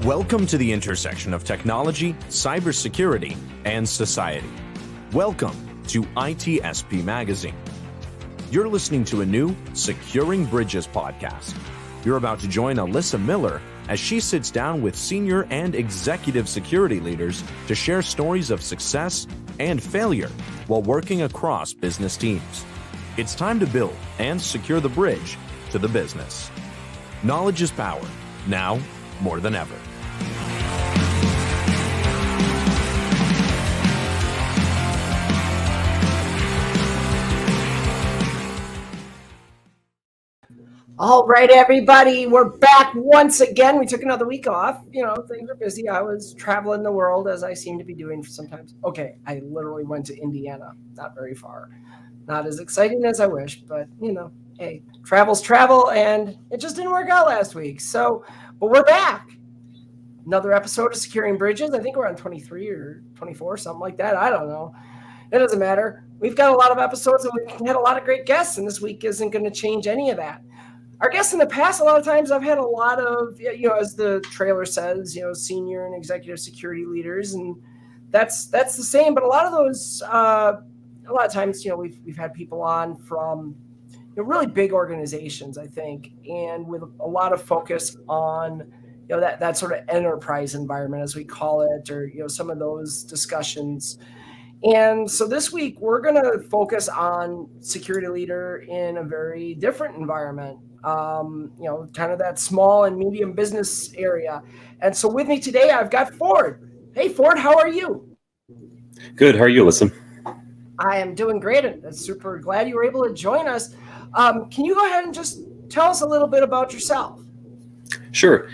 Welcome to the intersection of technology, cybersecurity, and society. Welcome to ITSP Magazine. You're listening to a new Securing Bridges podcast. You're about to join Alyssa Miller as she sits down with senior and executive security leaders to share stories of success and failure while working across business teams. It's time to build and secure the bridge to the business. Knowledge is power, now more than ever. All right, everybody, we're back once again. We took another week off. You know, things are busy. I was traveling the world, as I seem to be doing sometimes. Okay, I literally went to Indiana, not very far. Not as exciting as I wish, but, you know, hey, travel's travel, and it just didn't work out last week. So, but we're back. Another episode of Securing Bridges. I think we're on 23 or 24, something like that. I don't know. It doesn't matter. We've got a lot of episodes, and we've had a lot of great guests, and this week isn't going to change any of that. Our guests in the past, a lot of times I've had a lot of, you know, as the trailer says, you know, senior and executive security leaders, and that's the same. But a lot of those, a lot of times, you know, we've had people on from, you know, really big organizations, I think, and with a lot of focus on, you know, that sort of enterprise environment, as we call it, or, you know, some of those discussions. And so this week we're going to focus on security leader in a very different environment. You know, kind of that small and medium business area. And so with me today, I've got Ford. Hey, Ford, how are you? Good. How are you, Alyssa? I am doing great. I'm super glad you were able to join us. Can you go ahead and just tell us a little bit about yourself? Sure.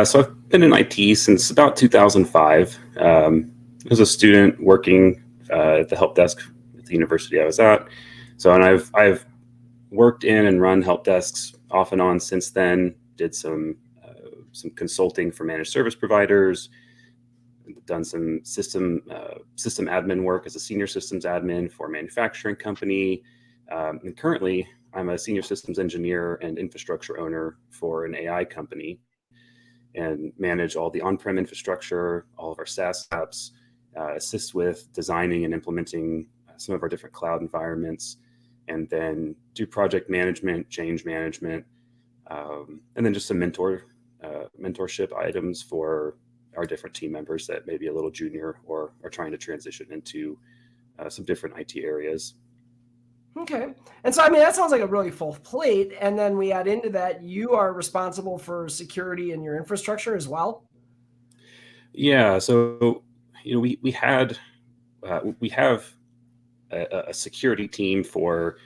So I've been in IT since about 2005. I was a student working at the help desk at the university I was at. So, and I've worked in and run help desks off and on since then. Did some consulting for managed service providers. Done some system admin work as a senior systems admin for a manufacturing company. And currently, I'm a senior systems engineer and infrastructure owner for an AI company, and manage all the on-prem infrastructure, all of our SaaS apps, assist with designing and implementing some of our different cloud environments, and then do project management, change management, and then just some mentorship items for our different team members that may be a little junior or are trying to transition into some different IT areas. Okay. And so, I mean, that sounds like a really full plate. And then we add into that, you are responsible for security in your infrastructure as well. Yeah. So, you know, we have a security team for,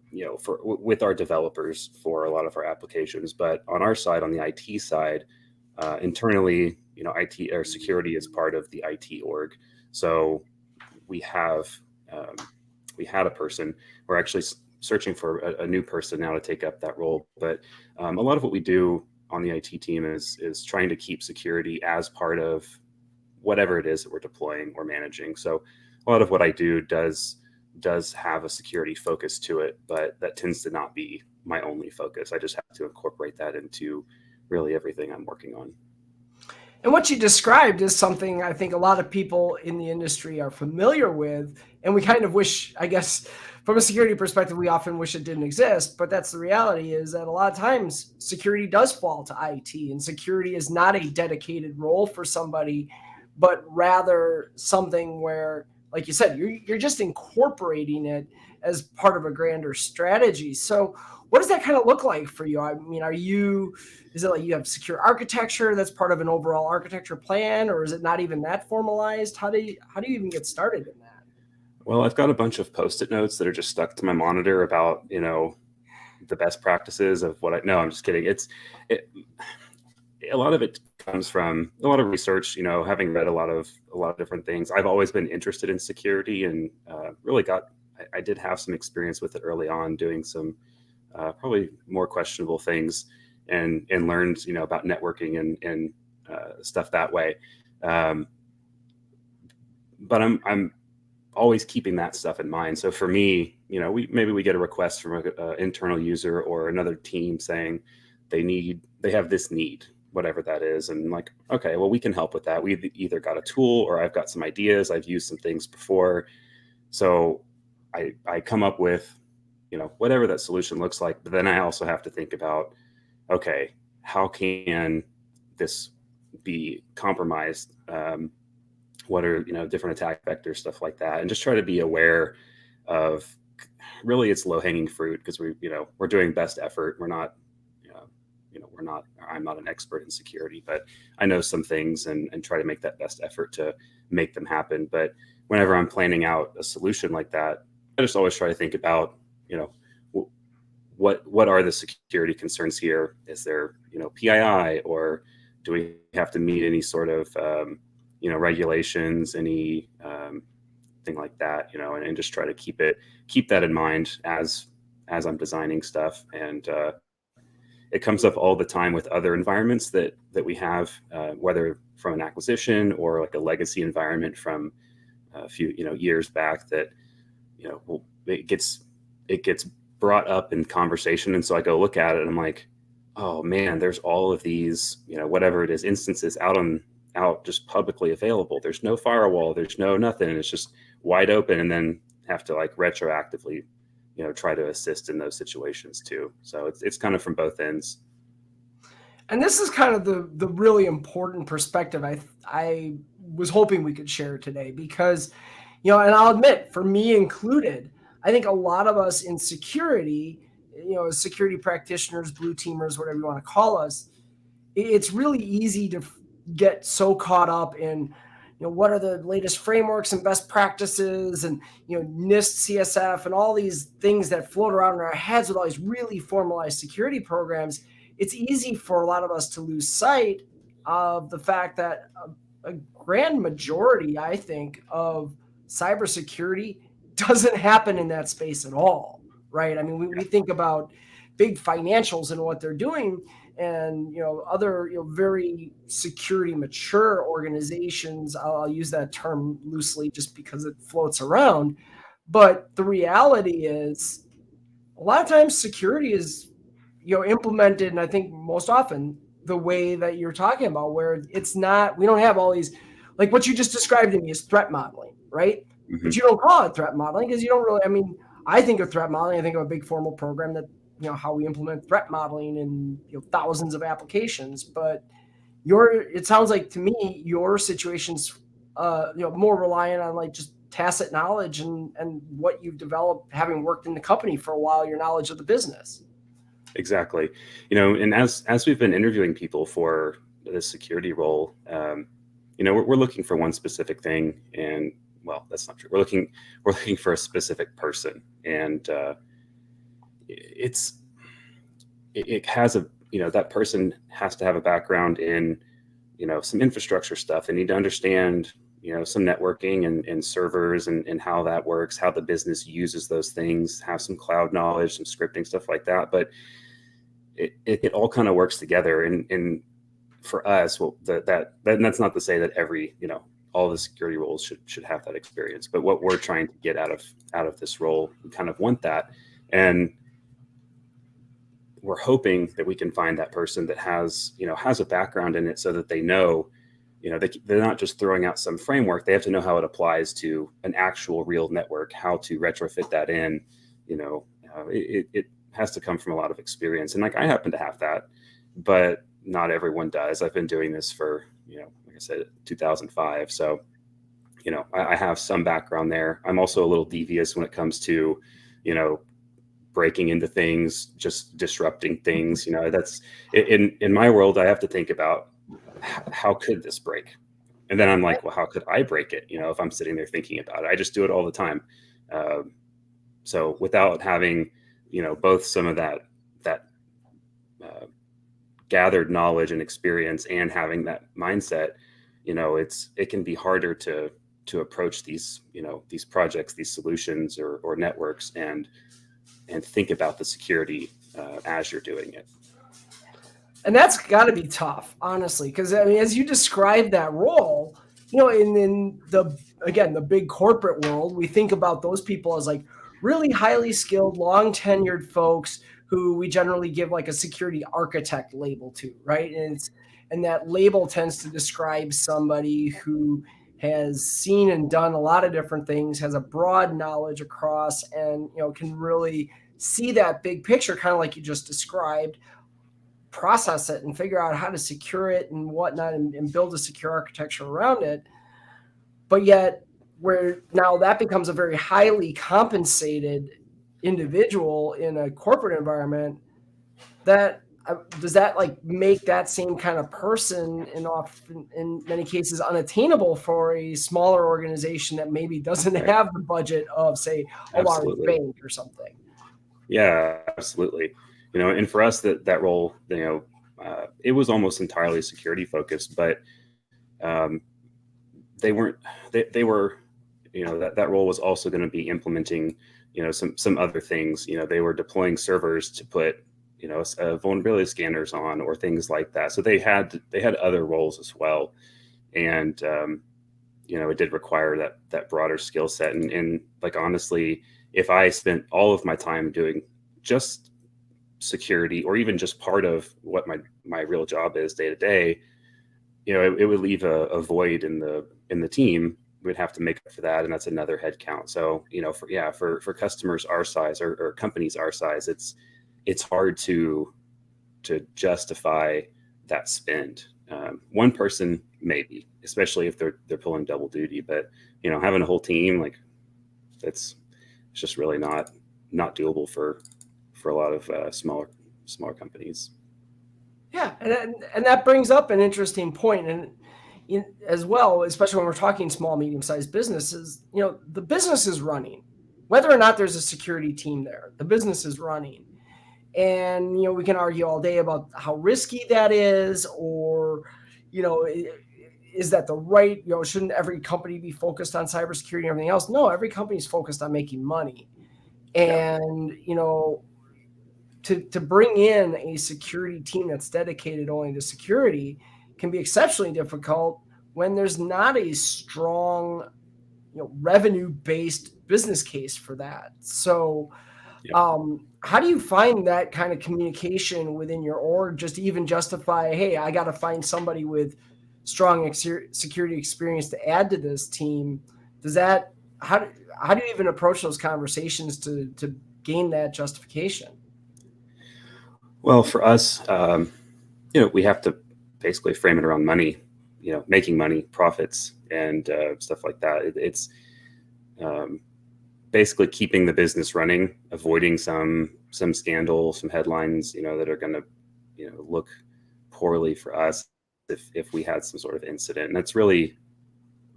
you know, with our developers for a lot of our applications. But on our side, on the IT side, internally, you know, IT or security is part of the IT org. So we had a person. We're actually searching for a new person now to take up that role. But a lot of what we do on the IT team is trying to keep security as part of whatever it is that we're deploying or managing. So a lot of what I do does have a security focus to it, but that tends to not be my only focus. I just have to incorporate that into really everything I'm working on. And what you described is something I think a lot of people in the industry are familiar with. And we kind of wish, I guess, from a security perspective, we often wish it didn't exist. But that's the reality, is that a lot of times security does fall to IT, and security is not a dedicated role for somebody, but rather something where, like you said, you're just incorporating it as part of a grander strategy. So what does that kind of look like for you? I mean, is it like you have secure architecture that's part of an overall architecture plan, or is it not even that formalized? How do you even get started in that? Well, I've got a bunch of Post-it notes that are just stuck to my monitor about, you know, the best practices of what no, I'm just kidding. A lot of it comes from a lot of research, you know, having read a lot of different things. I've always been interested in security, and I did have some experience with it early on, doing some probably more questionable things, and learned, you know, about networking and stuff that way. But I'm always keeping that stuff in mind. So for me, you know, we get a request from an internal user or another team saying they have this need. whatever that is. And like, okay, well, we can help with that. We've either got a tool or I've got some ideas. I've used some things before. So I come up with, whatever that solution looks like. But then I also have to think about, okay, how can this be compromised? What are, different attack vectors, stuff like that. And just try to be aware of, really it's low hanging fruit, because we're doing best effort. We're not, I'm not an expert in security, but I know some things and try to make that best effort to make them happen. But whenever I'm planning out a solution like that, I just always try to think about, what are the security concerns here? Is there, PII, or do we have to meet any sort of, regulations, any thing like that, and just try to keep that in mind as I'm designing stuff. And it comes up all the time with other environments that we have, whether from an acquisition or like a legacy environment from a few years back, that it gets brought up in conversation. And so I go look at it and I'm like, oh man, there's all of these whatever it is, instances out just publicly available. There's no firewall, there's no nothing, and it's just wide open. And then have to like retroactively try to assist in those situations too. So it's kind of from both ends. And this is kind of the really important perspective I was hoping we could share today, because, and I'll admit, for me included, I think a lot of us in security, as security practitioners, blue teamers, whatever you want to call us, it's really easy to get so caught up in, what are the latest frameworks and best practices, and, NIST, CSF, and all these things that float around in our heads with all these really formalized security programs. It's easy for a lot of us to lose sight of the fact that a grand majority, I think, of cybersecurity doesn't happen in that space at all, right? I mean, we think about big financials and what they're doing, and other very security mature organizations. I'll use that term loosely just because it floats around, but the reality is a lot of times security is implemented, and I think most often the way that you're talking about, where it's not, we don't have all these, like what you just described to me is threat modeling, right? Mm-hmm. But you don't call it threat modeling because you don't really, I think of threat modeling, I think of a big formal program that how we implement threat modeling in thousands of applications. But it sounds like to me your situation's more reliant on like just tacit knowledge and what you've developed having worked in the company for a while, your knowledge of the business. Exactly. And as we've been interviewing people for this security role, we're looking for one specific thing, and well, that's not true. We're looking for a specific person, and it has that person has to have a background in some infrastructure stuff. They need to understand some networking and servers and how that works, how the business uses those things, have some cloud knowledge, some scripting, stuff like that. But it all kind of works together. And for us, well, that's not to say that every all the security roles should have that experience. But what we're trying to get out of this role, we kind of want that. And we're hoping that we can find that person that has a background in it, so that they know, they're not just throwing out some framework. They have to know how it applies to an actual real network, how to retrofit that in. It has to come from a lot of experience. And like, I happen to have that, but not everyone does. I've been doing this for, like I said, 2005. So, I have some background there. I'm also a little devious when it comes to, breaking into things, just disrupting things. That's in my world. I have to think about how could this break, and then I'm like, well, how could I break it? If I'm sitting there thinking about it, I just do it all the time. So without having, both some of that gathered knowledge and experience, and having that mindset, it can be harder to approach these projects, these solutions or networks, and think about the security as you're doing it. And that's got to be tough, honestly, because as you described that role, in the big corporate world, we think about those people as like really highly skilled, long tenured folks who we generally give like a security architect label to, right? And that label tends to describe somebody who has seen and done a lot of different things, has a broad knowledge across, and can really see that big picture, kind of like you just described, process it and figure out how to secure it and whatnot, and build a secure architecture around it. But yet, where now that becomes a very highly compensated individual in a corporate environment, that does that like make that same kind of person in many cases unattainable for a smaller organization that maybe doesn't have the budget of, say, a large bank or something? Yeah, absolutely. And for us, that role, it was almost entirely security focused, but they were, that role was also going to be implementing, some other things. They were deploying servers to put, vulnerability scanners on or things like that. So they had other roles as well. And, it did require that broader skill set. And like, honestly, if I spent all of my time doing just security, or even just part of what my real job is day to day, it would leave a void in the team. We'd have to make up for that, and that's another head count. So for customers our size, or companies our size, it's hard to justify that spend. One person maybe, especially if they're pulling double duty, but having a whole team, like, it's just really not doable for a lot of smaller companies. Yeah, and that brings up an interesting point, and as well, especially when we're talking small, medium-sized businesses, the business is running, whether or not there's a security team there. The business is running, and we can argue all day about how risky that is, or is that the right? Shouldn't every company be focused on cybersecurity and everything else? No, every company is focused on making money, and To bring in a security team that's dedicated only to security can be exceptionally difficult when there's not a strong, revenue-based business case for that. So, how do you find that kind of communication within your org, just to even justify, hey, I got to find somebody with strong security experience to add to this team? How do you even approach those conversations to gain that justification? Well, for us, we have to basically frame it around money, making money, profits, and stuff like that. It's basically keeping the business running, avoiding some scandal, some headlines, that are going to, look poorly for us if we had some sort of incident. And that's really,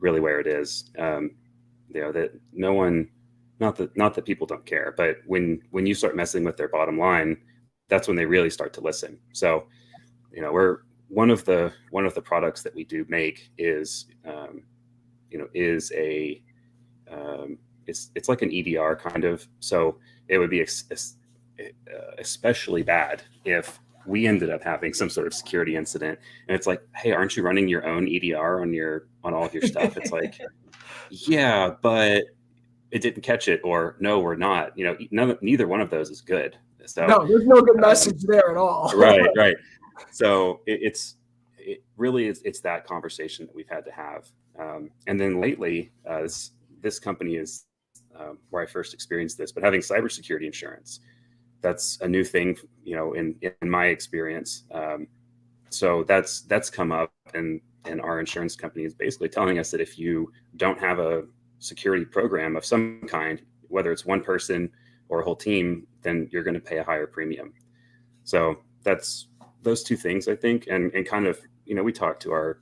really where it is. That no one, not that people don't care, but when you start messing with their bottom line, that's when they really start to listen. So, we're one of the products that we do make is it's like an EDR kind of. So it would be especially bad if we ended up having some sort of security incident, and it's like, hey, aren't you running your own EDR on all of your stuff? It's like, yeah, but it didn't catch it, or no, we're not. Neither one of those is good. So, no, there's no good message there at all. Right. So it's that conversation that we've had to have. And then lately, this company is where I first experienced this, but having cybersecurity insurance, that's a new thing, in my experience. So that's come up, and our insurance company is basically telling us that if you don't have a security program of some kind, whether it's one person or a whole team, then you're going to pay a higher premium. So that's those two things, I think, and kind of, we talked to our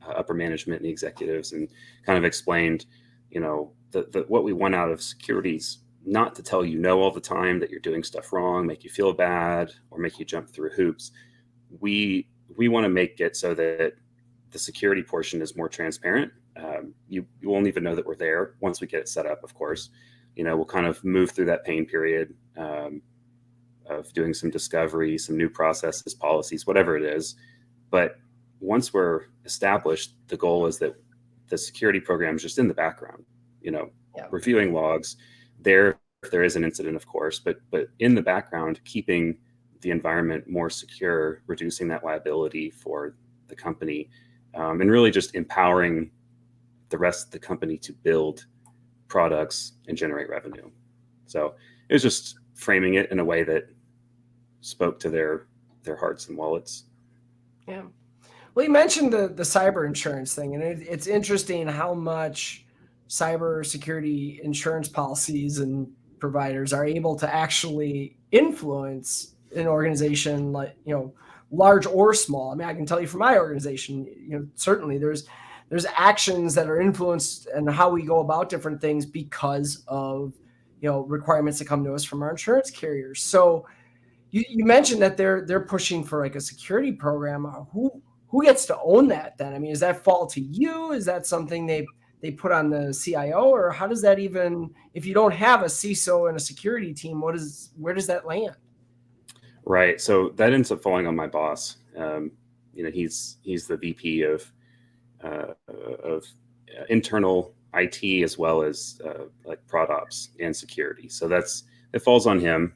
upper management and the executives, and kind of explained, what we want out of security is not to tell you no all the time, that you're doing stuff wrong, make you feel bad, or make you jump through hoops. We want to make it so that the security portion is more transparent. You won't even know that we're there once we get it set up, of course. We'll kind of move through that pain period of doing some discovery, some new processes, policies, whatever it is. But once we're established, the goal is that the security program is just in the background, reviewing logs, there if there is an incident, of course, but in the background, keeping the environment more secure, reducing that liability for the company, and really just empowering the rest of the company to build products and generate revenue. So it was just framing it in a way that spoke to their hearts and wallets. Yeah. Well, you mentioned the cyber insurance thing, and it's interesting how much cybersecurity insurance policies and providers are able to actually influence an organization, like, large or small. I mean, I can tell you from my organization, certainly there's actions that are influenced and how we go about different things because of requirements that come to us from our insurance carriers. So you mentioned that they're pushing for like a security program. Who gets to own that then? I mean, does that fall to you? Is that something they put on the CIO, or how does that even, if you don't have a CISO and a security team, where does that land? Right. So that ends up falling on my boss. He's the VP of internal IT as well as like prod ops and security. So it falls on him.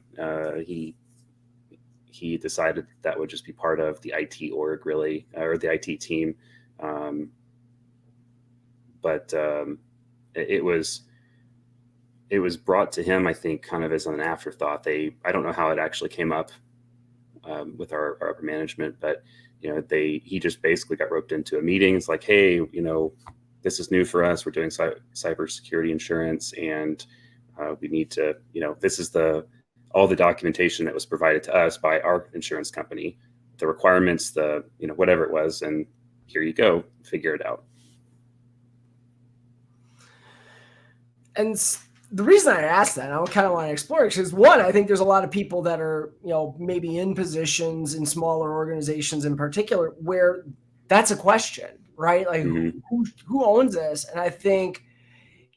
He decided that would just be part of the IT org, really, or the IT team. But it was brought to him, I think, kind of as an afterthought. I don't know how it actually came up with our upper management, but he just basically got roped into a meeting. It's like, hey, this is new for us. We're doing cybersecurity insurance, and we need to, this is all the documentation that was provided to us by our insurance company, the requirements, whatever it was, and here you go, figure it out. And the reason I asked that, I kind of want to explore it, because one, I think there's a lot of people that are, maybe in positions in smaller organizations in particular where that's a question, right? Like, mm-hmm. who owns this? And I think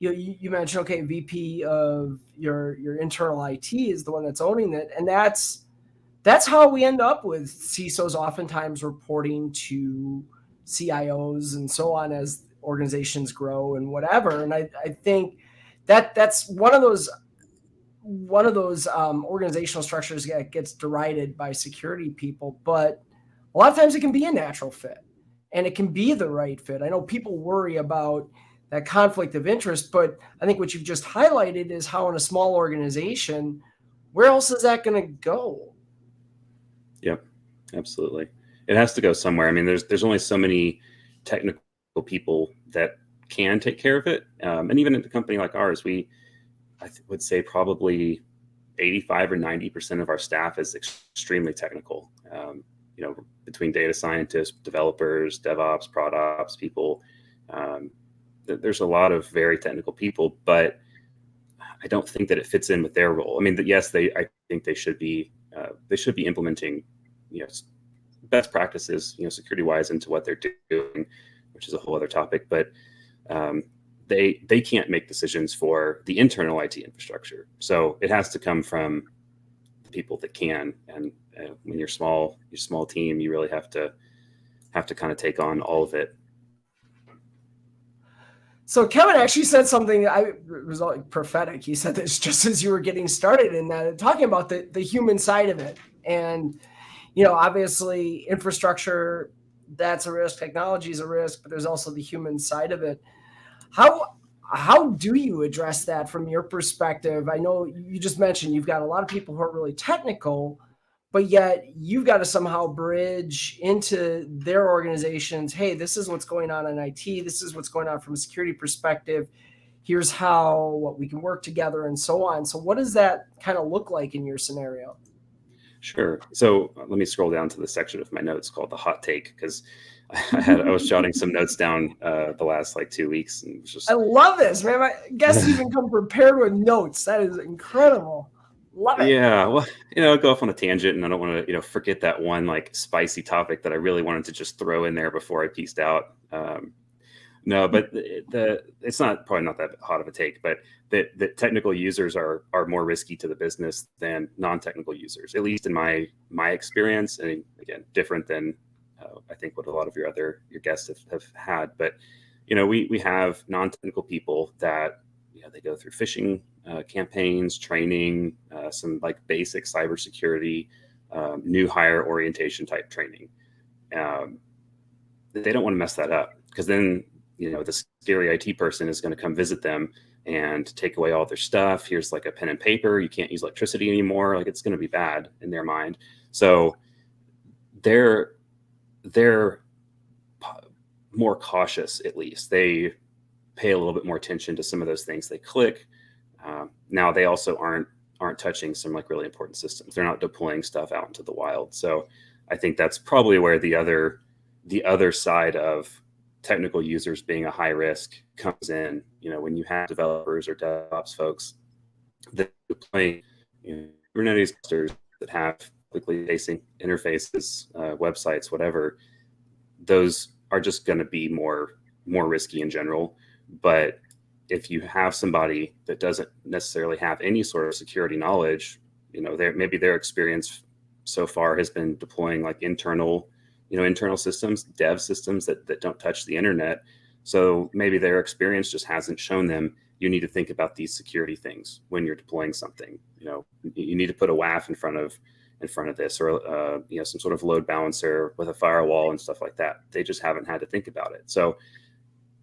you mentioned, okay, VP of your internal IT is the one that's owning it, and that's how we end up with CISOs oftentimes reporting to CIOs and so on as organizations grow and whatever. And I think that's one of those organizational structures that gets derided by security people, but a lot of times it can be a natural fit and it can be the right fit. I know people worry about that conflict of interest, but I think what you've just highlighted is how in a small organization, where else is that going to go? Yep, absolutely. It has to go somewhere. I mean, there's only so many technical people that can take care of it. And even at a company like ours, I would say probably 85 or 90% of our staff is extremely technical. Between data scientists, developers, DevOps, prod ops people, there's a lot of very technical people, but I don't think that it fits in with their role. I mean, yes, I think they should be implementing, best practices, security wise into what they're doing, which is a whole other topic. But they can't make decisions for the internal IT infrastructure. So it has to come from the people that can. And when you're small team, you really have to kind of take on all of it. So Kevin actually said something it was like prophetic. He said this just as you were getting started in that, talking about the human side of it. And, obviously infrastructure, that's a risk. Technology is a risk, but there's also the human side of it. How do you address that from your perspective? I know you just mentioned you've got a lot of people who are really technical, but yet you've got to somehow bridge into their organizations. Hey, this is what's going on in IT. This is what's going on from a security perspective. Here's what we can work together and so on. So what does that kind of look like in your scenario? Sure. So let me scroll down to the section of my notes called the hot take, because I was jotting some notes down the last 2 weeks. And I love this, man. My guests even come prepared with notes. That is incredible. Love it. Yeah, well, I'll go off on a tangent, and I don't want to, forget that one spicy topic that I really wanted to just throw in there before I pieced out. No, but it's probably not that hot of a take, but that technical users are more risky to the business than non-technical users, at least in my experience. And again, different than I think what a lot of your guests have had. But we have non-technical people that they go through phishing campaigns, training, some like basic cybersecurity, new hire orientation type training. They don't want to mess that up, because then, the scary IT person is going to come visit them and take away all their stuff. Here's like a pen and paper. You can't use electricity anymore. Like, it's going to be bad in their mind. So they're more cautious. At least they pay a little bit more attention to some of those things. They click. Now they also aren't touching some like really important systems. They're not deploying stuff out into the wild. So I think that's probably where the other side of technical users being a high risk comes in. When you have developers or DevOps folks that are deploying Kubernetes clusters that have quickly facing interfaces, websites, whatever, those are just going to be more risky in general. But if you have somebody that doesn't necessarily have any sort of security knowledge, maybe their experience so far has been deploying like internal systems, dev systems that don't touch the internet. So maybe their experience just hasn't shown them you need to think about these security things when you're deploying something. You need to put a WAF in front of this, or some sort of load balancer with a firewall and stuff like that. They just haven't had to think about it. So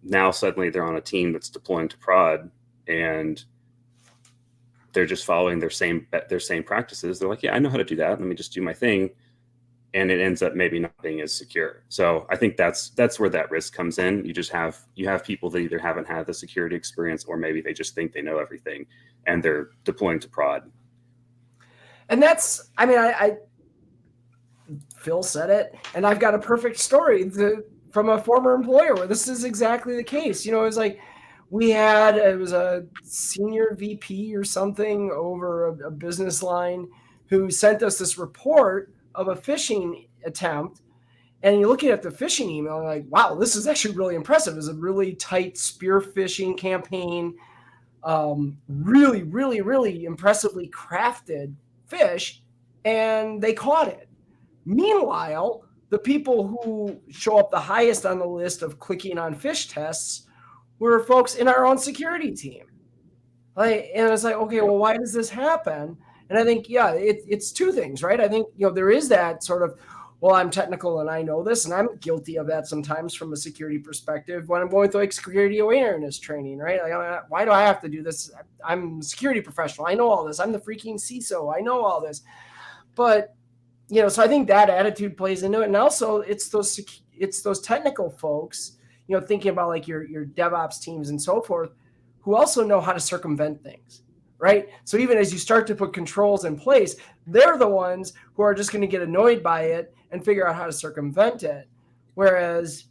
now suddenly they're on a team that's deploying to prod, and they're just following their same practices. They're like, yeah, I know how to do that. Let me just do my thing. And it ends up maybe not being as secure. So I think that's where that risk comes in. You have people that either haven't had the security experience, or maybe they just think they know everything, and they're deploying to prod. And that's, Phil said it, and I've got a perfect story from a former employer where this is exactly the case. It was like it was a senior VP or something over a business line who sent us this report of a phishing attempt. And you're looking at the phishing email and like, wow, this is actually really impressive. It was a really tight spear phishing campaign. Really, really, really impressively crafted fish, and they caught it. Meanwhile, the people who show up the highest on the list of clicking on fish tests were folks in our own security team. And it's like, okay, well, why does this happen? And I think, it's two things, right? I think, there is that sort of, well, I'm technical and I know this, and I'm guilty of that sometimes from a security perspective when I'm going through like security awareness training, right? Like, why do I have to do this? I'm a security professional. I know all this. I'm the freaking CISO. I know all this. But, so I think that attitude plays into it. And also it's those technical folks, thinking about like your DevOps teams and so forth, who also know how to circumvent things. Right. So even as you start to put controls in place, they're the ones who are just going to get annoyed by it and figure out how to circumvent it. Whereas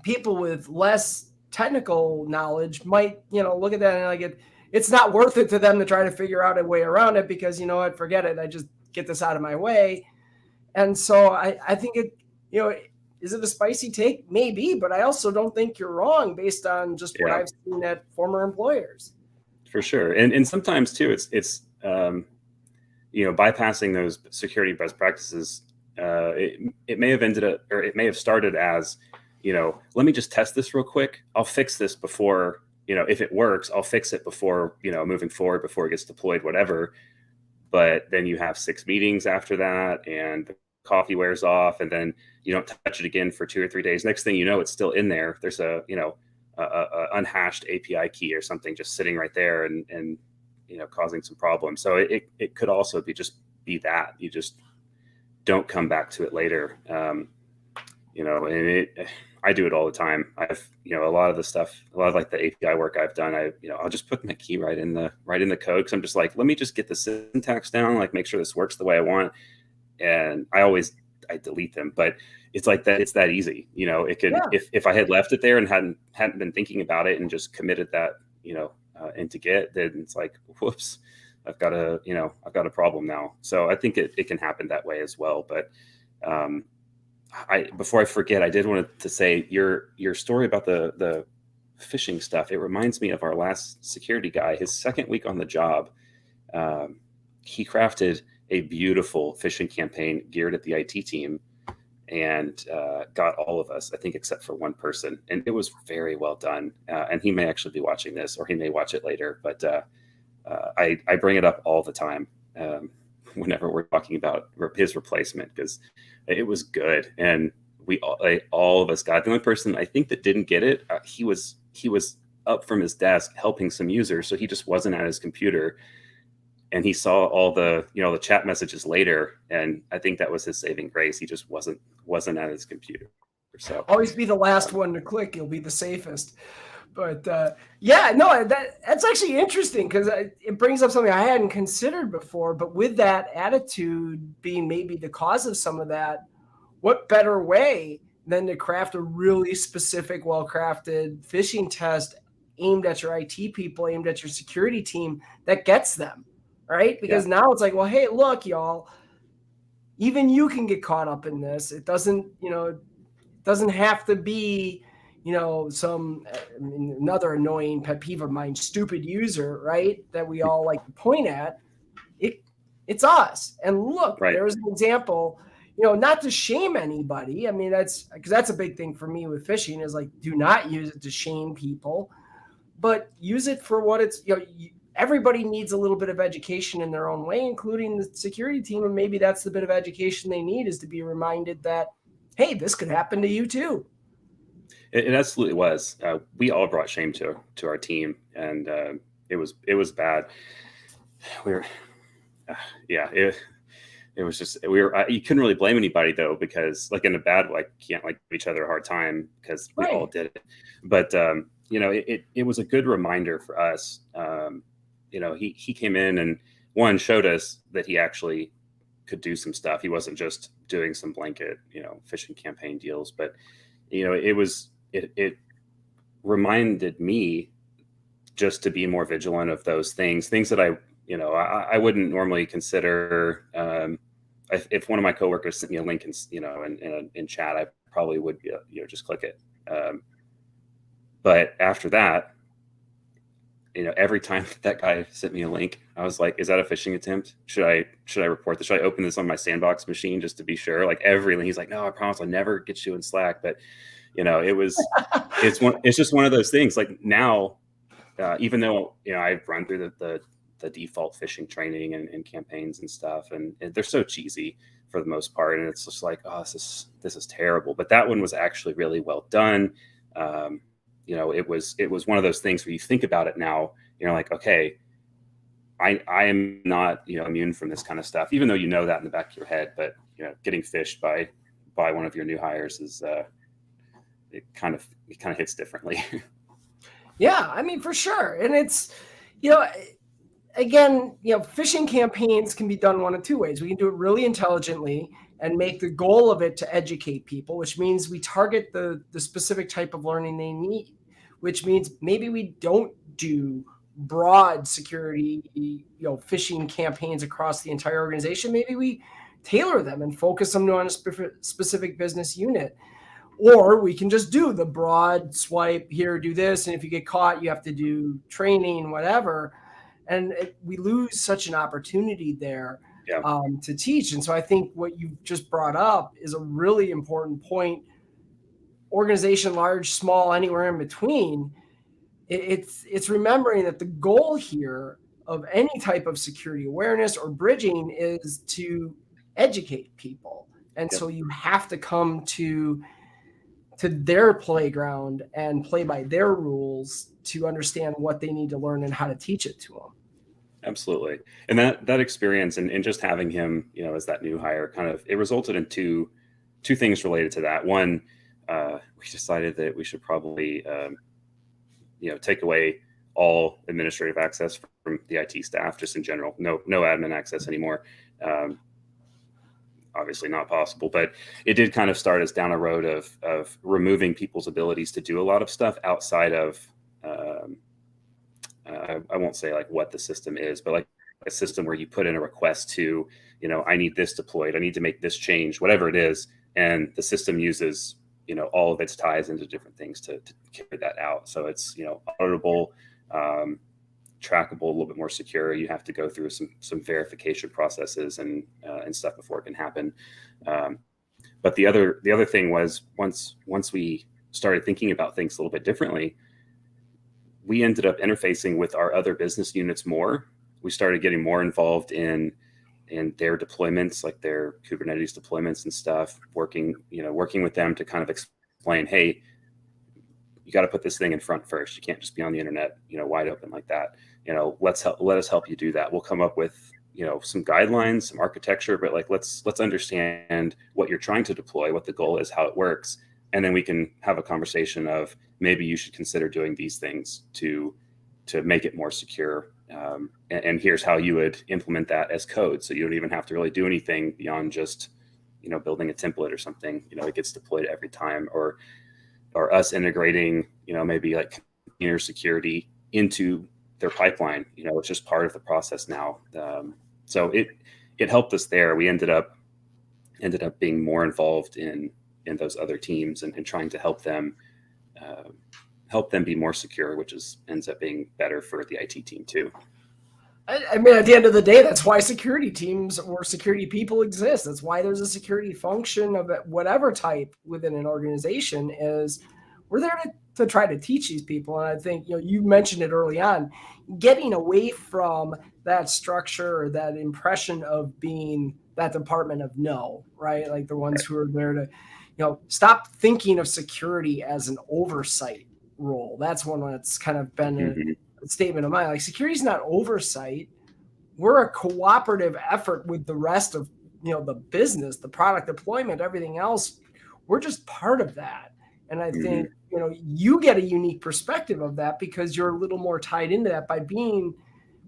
people with less technical knowledge might, look at that and like it's not worth it to them to try to figure out a way around it because, forget it. I just get this out of my way. And so I think is it a spicy take? Maybe, but I also don't think you're wrong based on just what I've seen at former employers. For sure. And sometimes too, it's bypassing those security best practices. It may have ended up, or it may have started as, let me just test this real quick. I'll fix this before, if it works, I'll fix it before, moving forward, before it gets deployed, whatever. But then you have 6 meetings after that, and the coffee wears off, and then you don't touch it again for 2 or 3 days. Next thing you know, it's still in there. There's a unhashed API key or something just sitting right there and causing some problems. So it could also be that you just don't come back to it later. And I do it all the time. I've a lot of the stuff, a lot of like the API work I've done, I'll just put my key right in the code, because I'm just like, let me just get the syntax down, like make sure this works the way I want. And I delete them, but it's like that. It's that easy. It could, if I had left it there and hadn't been thinking about it and just committed that, into Git, then it's like, whoops, I've got a problem now. So I think it can happen that way as well. But before I forget, I did want to say your story about the phishing stuff. It reminds me of our last security guy. His second week on the job, he crafted a beautiful phishing campaign geared at the IT team. and got all of us, I think, except for one person. And it was very well done. And he may actually be watching this, or he may watch it later. But I bring it up all the time whenever we're talking about his replacement, because it was good. And we all of us got it. The only person I think that didn't get it, he was up from his desk helping some users, so he just wasn't at his computer. And he saw all the the chat messages later, and I think that was his saving grace. He just wasn't at his computer. So always be the last one to click. You'll be the safest. But yeah, no, that's actually interesting, because it brings up something I hadn't considered before. But with that attitude being maybe the cause of some of that, what better way than to craft a really specific, well-crafted phishing test aimed at your IT people, aimed at your security team that gets them, right? Because now it's like, well, hey, look, y'all, even you can get caught up in this. It doesn't have to be, another annoying pet peeve of mine, stupid user, right? That we all like to point at. It's us. And look, there's an example, not to shame anybody. I mean, that's a big thing for me with phishing, is like, do not use it to shame people, but use it for what it's, everybody needs a little bit of education in their own way, including the security team. And maybe that's the bit of education they need, is to be reminded that, hey, this could happen to you too. It absolutely was. We all brought shame to our team, and it was bad. We were, it was just, you couldn't really blame anybody though, because like in a bad way, you can't like give each other a hard time, because we all did it. But it was a good reminder for us. He came in and showed us that he actually could do some stuff. He wasn't just doing some blanket, phishing campaign deals, but it reminded me just to be more vigilant of those things that I wouldn't normally consider. If one of my coworkers sent me a link in chat, I probably would just click it. But after that, every time that guy sent me a link, I was like, is that a phishing attempt? Should I report this? Should I open this on my sandbox machine just to be sure? Like he's like, no, I promise I'll never get you in Slack. But it's just one of those things. Like now, even though I've run through the default phishing training and campaigns and stuff, and they're so cheesy for the most part, and it's just like, oh, this is terrible. But that one was actually really well done. It was one of those things where you think about it now, like, okay, I am not immune from this kind of stuff, even though that in the back of your head. But getting phished by one of your new hires is it kind of hits differently. Yeah, I mean, for sure. And it's, again, phishing campaigns can be done one of two ways. We can do it really intelligently and make the goal of it to educate people, which means we target the specific type of learning they need, which means maybe we don't do broad security, phishing campaigns across the entire organization. Maybe we tailor them and focus them on a specific business unit. Or we can just do the broad swipe here, do this. And if you get caught, you have to do training, whatever. And we lose such an opportunity there to teach. And so I think what you just brought up is a really important point. Organization, large, small, anywhere in between. It's remembering that the goal here of any type of security awareness or bridging is to educate people. And so you have to come to their playground and play by their rules to understand what they need to learn and how to teach it to them. Absolutely. And that experience and just having him, as that new hire, it resulted in two things related to that. One, we decided that we should probably, take away all administrative access from the IT staff, just in general. No admin access anymore. Obviously not possible, but it did kind of start us down a road of removing people's abilities to do a lot of stuff outside of, I won't say like what the system is, but like a system where you put in a request to, I need this deployed, I need to make this change, whatever it is. And the system uses, all of its ties into different things to carry that out. So it's, auditable, trackable, a little bit more secure. You have to go through some verification processes and stuff before it can happen. But the other thing was once we started thinking about things a little bit differently, we ended up interfacing with our other business units more. We started getting more involved in their deployments, like their Kubernetes deployments and stuff, working with them to kind of explain, hey, you got to put this thing in front first. You can't just be on the internet, wide open like that. Let us help you do that. We'll come up with, some guidelines, some architecture, but like, let's understand what you're trying to deploy, what the goal is, how it works. And then we can have a conversation of maybe you should consider doing these things to make it more secure. And here's how you would implement that as code. So you don't even have to really do anything beyond just, building a template or something, it gets deployed every time, or us integrating, maybe like container security into their pipeline. It's just part of the process now. So it helped us there. We ended up being more involved in those other teams and trying to help them be more secure, which ends up being better for the IT team too. I mean, at the end of the day, that's why security teams or security people exist. That's why there's a security function of whatever type within an organization. Is we're there to try to teach these people. And I think, you mentioned it early on, getting away from that structure or that impression of being that department of no, right? Like the ones who are there to, stop thinking of security as an oversight role. That's one that's kind of been a statement of mine. Like, security is not oversight. We're a cooperative effort with the rest of, the business, the product deployment, everything else. We're just part of that. And I think, you get a unique perspective of that because you're a little more tied into that by being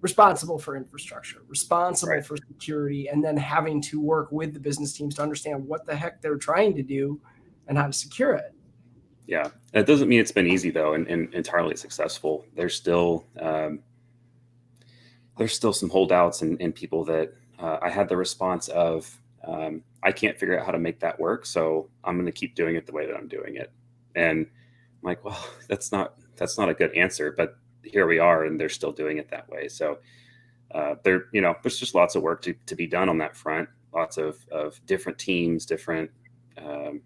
responsible for infrastructure, responsible for security, and then having to work with the business teams to understand what the heck they're trying to do and how to secure it. Yeah, that doesn't mean it's been easy though, and entirely successful. There's still some holdouts and people that I had the response of, I can't figure out how to make that work, so I'm going to keep doing it the way that I'm doing it. And I'm like, well, that's not a good answer, but here we are, and they're still doing it that way. So there's just lots of work to be done on that front. Lots of different teams, different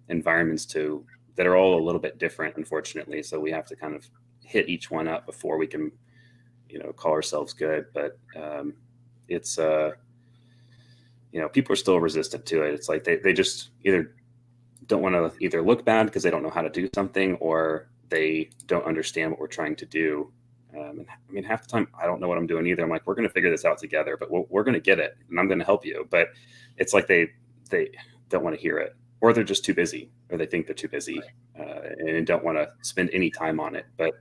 environments that are all a little bit different, unfortunately. So we have to kind of hit each one up before we can, call ourselves good. But it's, people are still resistant to it. It's like they just either don't want to either look bad because they don't know how to do something, or they don't understand what we're trying to do. And I mean, half the time I don't know what I'm doing either. I'm like, we're going to figure this out together, but we're going to get it, and I'm going to help you. But it's like they don't want to hear it, or they're just too busy, or they think they're too busy and don't want to spend any time on it. But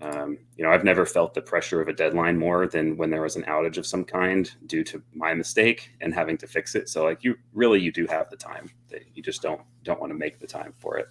I've never felt the pressure of a deadline more than when there was an outage of some kind due to my mistake and having to fix it. So like you do have the time. You just don't want to make the time for it.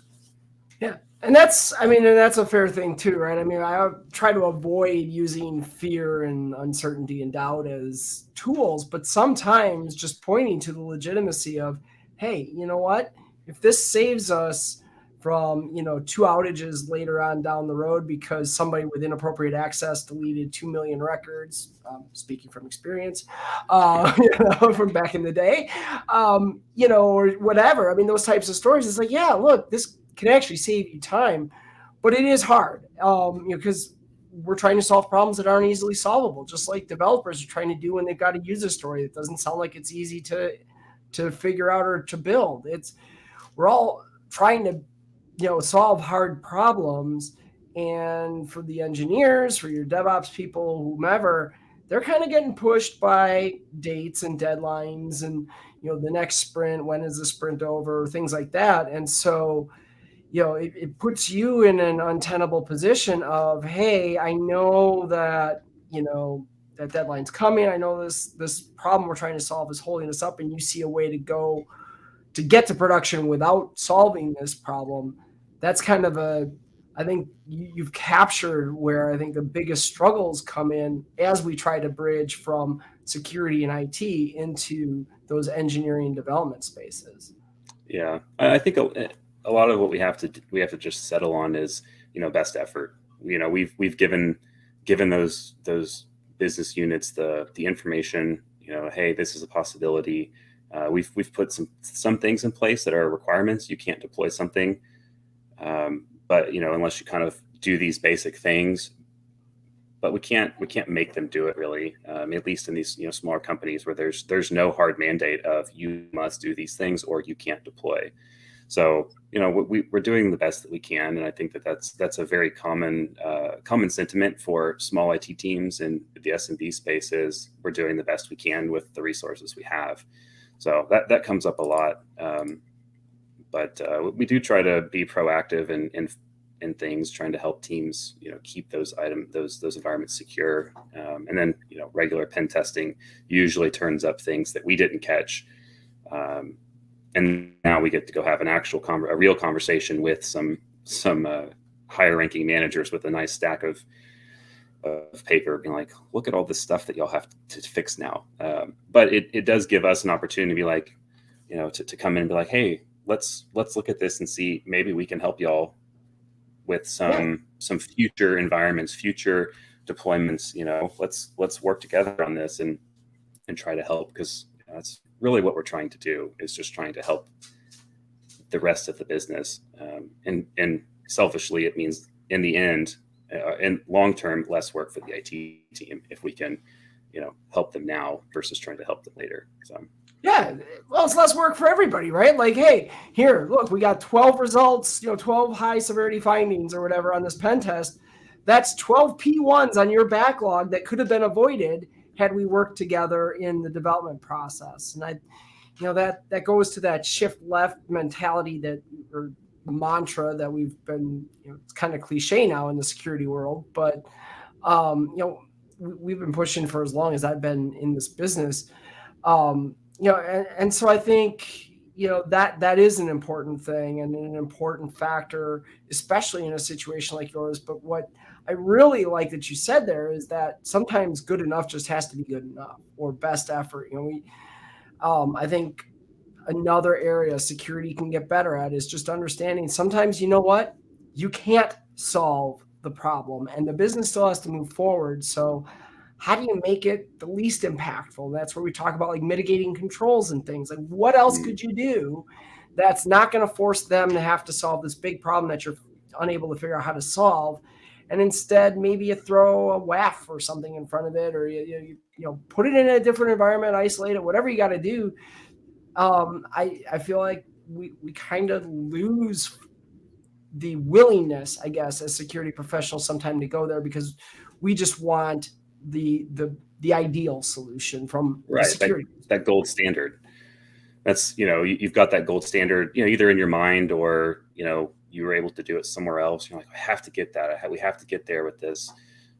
Yeah. And that's a fair thing too, right? I mean, I try to avoid using fear and uncertainty and doubt as tools, but sometimes just pointing to the legitimacy of, hey, you know what? If this saves us from, 2 outages later on down the road because somebody with inappropriate access deleted 2 million records, speaking from experience, from back in the day, or whatever. I mean, those types of stories, it's like, yeah, look, this can actually save you time, but it is hard, because we're trying to solve problems that aren't easily solvable, just like developers are trying to do when they've got a user story that doesn't sound like it's easy to figure out or to build. We're all trying to, solve hard problems. And for the engineers, for your DevOps people, whomever, they're kind of getting pushed by dates and deadlines and, the next sprint, when is the sprint over, things like that. And so, it puts you in an untenable position of, hey, I know that, that deadline's coming. I know this problem we're trying to solve is holding us up, and you see a way to get to production without solving this problem. That's kind of I think you've captured where I think the biggest struggles come in as we try to bridge from security and IT into those engineering development spaces. Yeah, I think a lot of what we have to just settle on is, best effort. We've given those business units the information, hey, this is a possibility. We've put some things in place that are requirements. You can't deploy something, but unless you kind of do these basic things. But we can't make them do it really. At least in these smaller companies where there's no hard mandate of you must do these things or you can't deploy. So we're doing the best that we can, and I think that's a very common sentiment for small IT teams in the SMB space. Is we're doing the best we can with the resources we have. So that comes up a lot, but we do try to be proactive in things, trying to help teams keep those environments secure, and then regular pen testing usually turns up things that we didn't catch. And now we get to go have a real conversation with some higher ranking managers with a nice stack of paper, being like, look at all this stuff that y'all have to fix now. But it does give us an opportunity to be like, to come in and be like, hey, let's look at this and see, maybe we can help y'all with some future environments, future deployments. Let's work together on this and try to help, because that's really what we're trying to do, is just trying to help the rest of the business. And selfishly, it means in the end, in long term, less work for the IT team if we can, help them now versus trying to help them later. So. Yeah, well, it's less work for everybody, right? Like, hey, here, look, we got 12 results, 12 high severity findings or whatever on this pen test. That's 12 P1s on your backlog that could have been avoided had we worked together in the development process. And that goes to that shift left mentality or mantra that we've been, it's kind of cliche now in the security world, but we've been pushing for as long as I've been in this business. And so I think, that is an important thing and an important factor, especially in a situation like yours. But what I really like that you said there is that sometimes good enough just has to be good enough, or best effort. I think another area security can get better at is just understanding sometimes, you can't solve the problem and the business still has to move forward. So how do you make it the least impactful? That's where we talk about like mitigating controls and things. Like, what else could you do that's not going to force them to have to solve this big problem that you're unable to figure out how to solve? And instead, maybe you throw a WAF or something in front of it, or you put it in a different environment, isolate it, whatever you got to do. I feel like we kind of lose the willingness, I guess, as security professionals sometimes to go there because we just want the ideal solution from right, security. That gold standard. That's, you've got that gold standard, either in your mind or, you were able to do it somewhere else. You're like, I have to get that. We have to get there with this,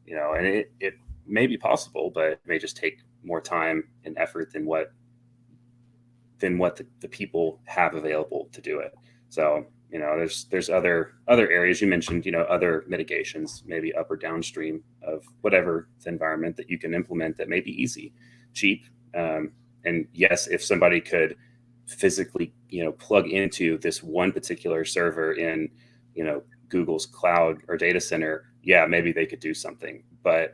and it may be possible, but it may just take more time and effort than what the people have available to do it. So, there's other areas you mentioned, other mitigations, maybe up or downstream of whatever the environment that you can implement that may be easy, cheap. And yes, if somebody could physically, plug into this one particular server in, Google's cloud or data center, yeah, maybe they could do something. But,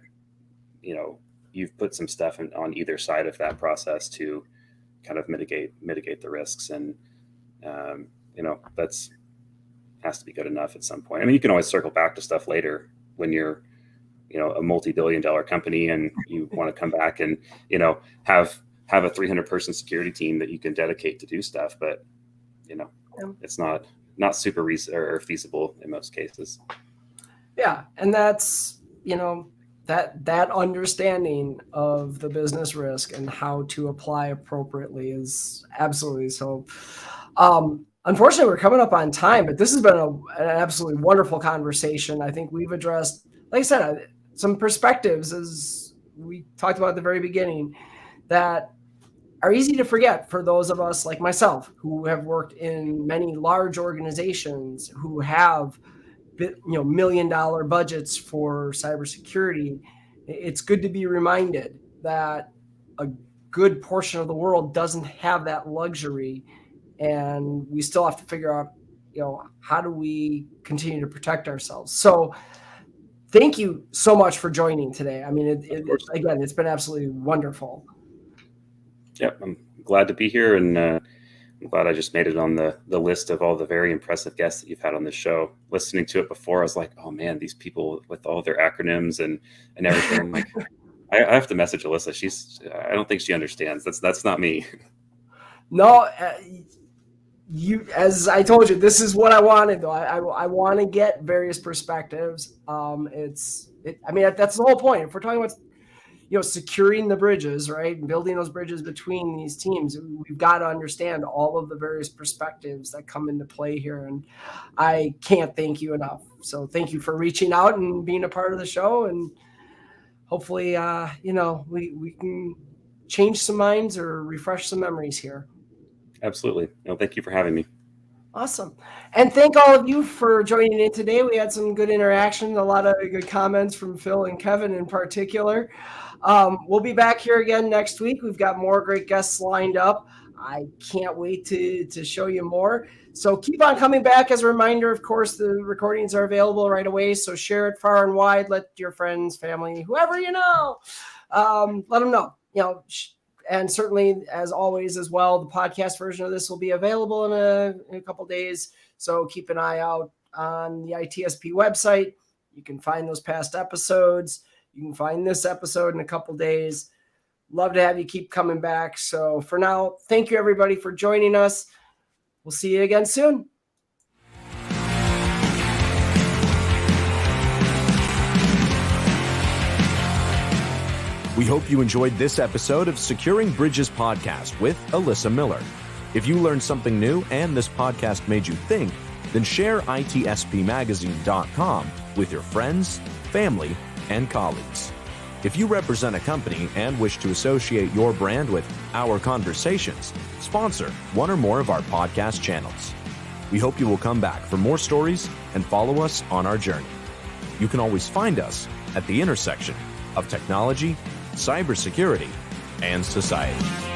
you've put some stuff on either side of that process to kind of mitigate the risks. And, that's has to be good enough at some point. I mean, you can always circle back to stuff later when you're, a multi-billion-dollar company and you want to come back and, have a 300-person security team that you can dedicate to do stuff. But, it's not super or feasible in most cases. Yeah. And that's, that understanding of the business risk and how to apply appropriately is absolutely so. Unfortunately, we're coming up on time, but this has been an absolutely wonderful conversation. I think we've addressed, like I said, some perspectives, as we talked about at the very beginning, that are easy to forget for those of us like myself who have worked in many large organizations who have, $1 million budgets for cybersecurity. It's good to be reminded that a good portion of the world doesn't have that luxury. And we still have to figure out, how do we continue to protect ourselves? So thank you so much for joining today. I mean, again, it's been absolutely wonderful. Yep. I'm glad to be here, and I'm glad I just made it on the list of all the very impressive guests that you've had on this show. Listening to it before, I was like, oh man, these people with all their acronyms and everything. I'm like, I have to message Alyssa. I don't think she understands. That's not me. No, as I told you, this is what I wanted, though. I want to get various perspectives. I mean, that's the whole point. If we're talking about, securing the bridges, right, and building those bridges between these teams, we've got to understand all of the various perspectives that come into play here. And I can't thank you enough. So thank you for reaching out and being a part of the show. And hopefully, we can change some minds or refresh some memories here. Absolutely. No, thank you for having me. Awesome. And thank all of you for joining in today. We had some good interaction, a lot of good comments from Phil and Kevin in particular. We'll be back here again next week. We've got more great guests lined up. I can't wait to show you more. So keep on coming back. As a reminder, of course, the recordings are available right away. So share it far and wide. Let your friends, family, whoever you know, let them know. And certainly, as always, as well, the podcast version of this will be available in a couple days. So keep an eye out on the ITSP website. You can find those past episodes. You can find this episode in a couple days. Love to have you keep coming back. So for now, thank you, everybody, for joining us. We'll see you again soon. We hope you enjoyed this episode of Securing Bridges Podcast with Alyssa Miller. If you learned something new and this podcast made you think, then share itspmagazine.com with your friends, family, and colleagues. If you represent a company and wish to associate your brand with our conversations, sponsor one or more of our podcast channels. We hope you will come back for more stories and follow us on our journey. You can always find us at the intersection of technology, cybersecurity, and society.